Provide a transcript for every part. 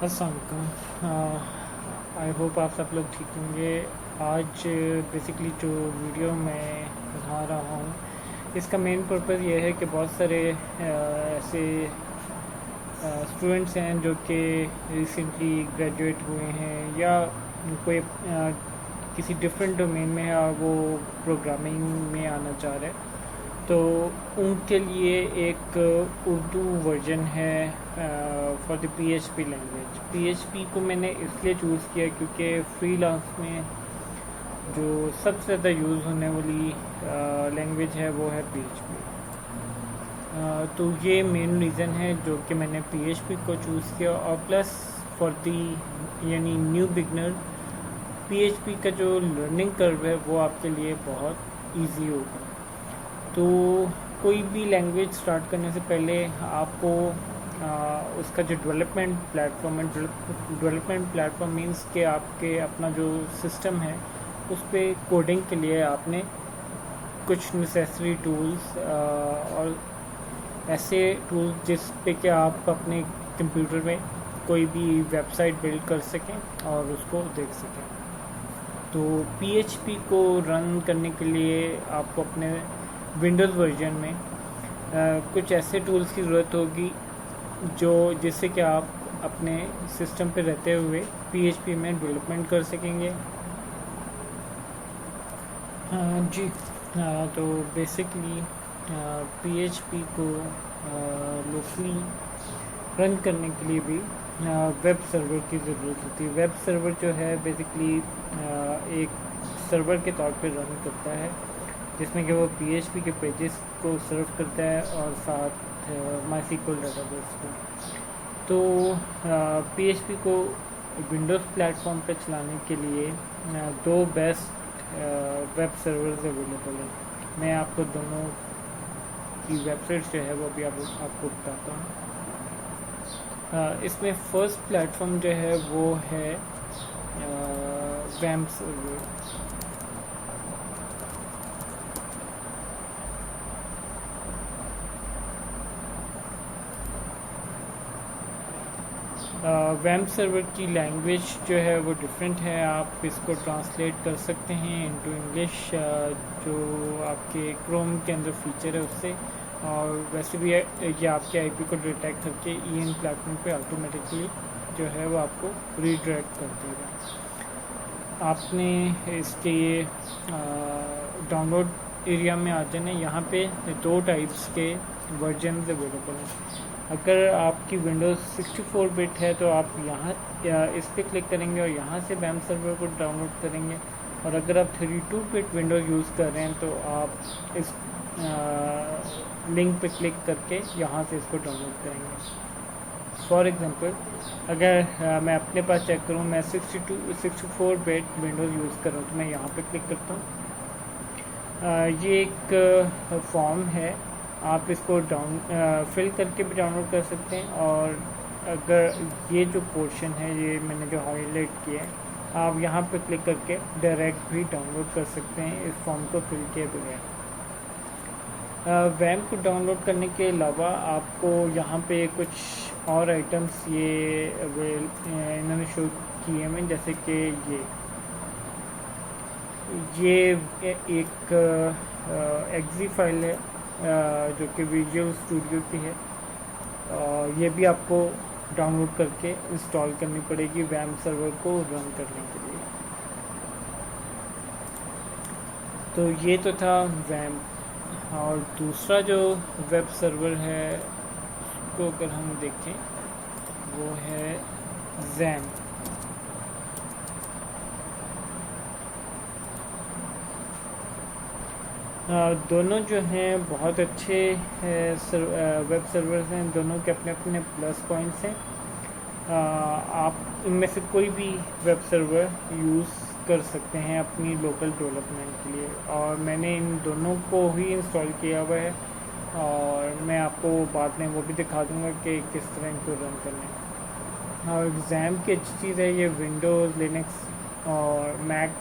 अस्सलाम वालेकुम। I hope आप सब लोग ठीक होंगे। आज बेसिकली जो वीडियो मैं बना रहा हूँ इसका मेन पर्पज़ ये है कि बहुत सारे ऐसे स्टूडेंट्स हैं जो कि रिसेंटली ग्रेजुएट हुए हैं या कोई किसी डिफरेंट डोमेन में है और वो प्रोग्रामिंग में आना चाह रहे हैं, तो उनके लिए एक उर्दू वर्जन है for the PHP language. PHP को मैंने इसलिए चूज़ किया क्योंकि फ्रीलांस में जो सबसे ज़्यादा यूज़ होने वाली लैंग्वेज है वो है पीएचपी। तो ये मेन रीज़न है जो कि मैंने पीएचपी को चूज़ किया। और प्लस फॉर दी यानी न्यू बिगनर पीएचपी का जो लर्निंग कर्व है वो आपके लिए बहुत इजी होगा। तो कोई भी लैंग्वेज स्टार्ट करने से पहले आपको उसका जो डेवलपमेंट प्लेटफॉर्म है, डेवलपमेंट प्लेटफॉर्म मींस कि आपके अपना जो सिस्टम है उस पर कोडिंग के लिए आपने कुछ नेसेसरी टूल्स और ऐसे टूल्स जिस पे कि आप अपने कंप्यूटर में कोई भी वेबसाइट बिल्ड कर सकें और उसको देख सकें। तो पीएचपी को रन करने के लिए आपको अपने विंडोज़ वर्जन में कुछ ऐसे टूल्स की ज़रूरत होगी जो जिससे कि आप अपने सिस्टम पे रहते हुए पीएचपी में डेवलपमेंट कर सकेंगे। जी तो बेसिकली पीएचपी को लोकली रन करने के लिए भी वेब सर्वर की ज़रूरत होती है। वेब सर्वर जो है बेसिकली एक सर्वर के तौर पे रन करता है जिसमें कि वो पीएचपी के पेजेस को सर्व करता है और साथ माईसीक्वल डेटाबेस को। तो पीएचपी को विंडोज़ प्लेटफॉर्म पे चलाने के लिए दो बेस्ट वेब सर्वर्स अवेलेबल हैं। मैं आपको दोनों की वेबसाइट्स जो है वो अभी आपको बताता हूँ। इसमें फर्स्ट प्लेटफॉर्म जो है वो है वैम्प सर्वर। वैम्प सर्वर की लैंग्वेज जो है वो डिफरेंट है। आप इसको ट्रांसलेट कर सकते हैं इनटू इंग्लिश जो आपके क्रोम के अंदर फीचर है उससे, और वैसे भी ये आपके आईपी को डिटेक्ट करके ईएन प्लेटफॉर्म पे ऑटोमेटिकली जो है वो आपको रीडायरेक्ट कर देगा। आपने इसके डाउनलोड एरिया में आ जाना। यहाँ पे दो टाइप्स के वर्जन अवेलेबल हैं। अगर आपकी विंडोज़ 64 बिट है तो आप यहाँ इस पर क्लिक करेंगे और यहाँ से वैम्प सर्वर को डाउनलोड करेंगे, और अगर आप 32 बिट विंडोज़ यूज़ कर रहे हैं तो आप इस लिंक पे क्लिक करके यहाँ से इसको डाउनलोड करेंगे। फॉर एग्ज़ाम्पल अगर मैं अपने पास चेक करूँ, मैं 64 बिट विंडोज़ यूज़ कर रहा हूँ तो मैं यहाँ पे क्लिक करता हूँ। ये एक फॉर्म है, आप इसको फिल करके भी डाउनलोड कर सकते हैं, और अगर ये जो पोर्शन है ये मैंने जो हाईलाइट किया है आप यहाँ पे क्लिक करके डायरेक्ट भी डाउनलोड कर सकते हैं इस फॉर्म को फिल किए बगैर। वैम्प को डाउनलोड करने के अलावा आपको यहाँ पे कुछ और आइटम्स ये इन्होंने शो किए हैं, जैसे कि ये एक एक्जी फाइल है जो कि विजुअल स्टूडियो की है, ये भी आपको डाउनलोड करके इंस्टॉल करनी पड़ेगी वैम्प सर्वर को रन करने के लिए। तो ये तो था वैम्प। और दूसरा जो वेब सर्वर है उसको अगर हम देखें वो है ज़ैम्प। दोनों जो हैं बहुत अच्छे वेब सर्वर्स हैं, दोनों के अपने अपने प्लस पॉइंट्स हैं। आप इनमें से कोई भी वेब सर्वर यूज़ कर सकते हैं अपनी लोकल डेवलपमेंट के लिए, और मैंने इन दोनों को ही इंस्टॉल किया हुआ है और मैं आपको बाद में वो भी दिखा दूँगा कि किस तरह इनको रन करना है। और ज़ैम्प की अच्छी चीज़ है, ये विंडोज़, लिनक्स और मैक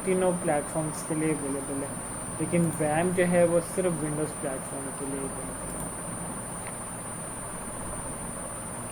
तीनों प्लेटफॉर्म्स के लिए अवेलेबल है, लेकिन वैम्प जो है वो सिर्फ विंडोज़ प्लेटफॉर्म के लिए अवेलेबल है।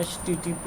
HTTP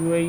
UI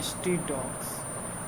htdocs.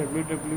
www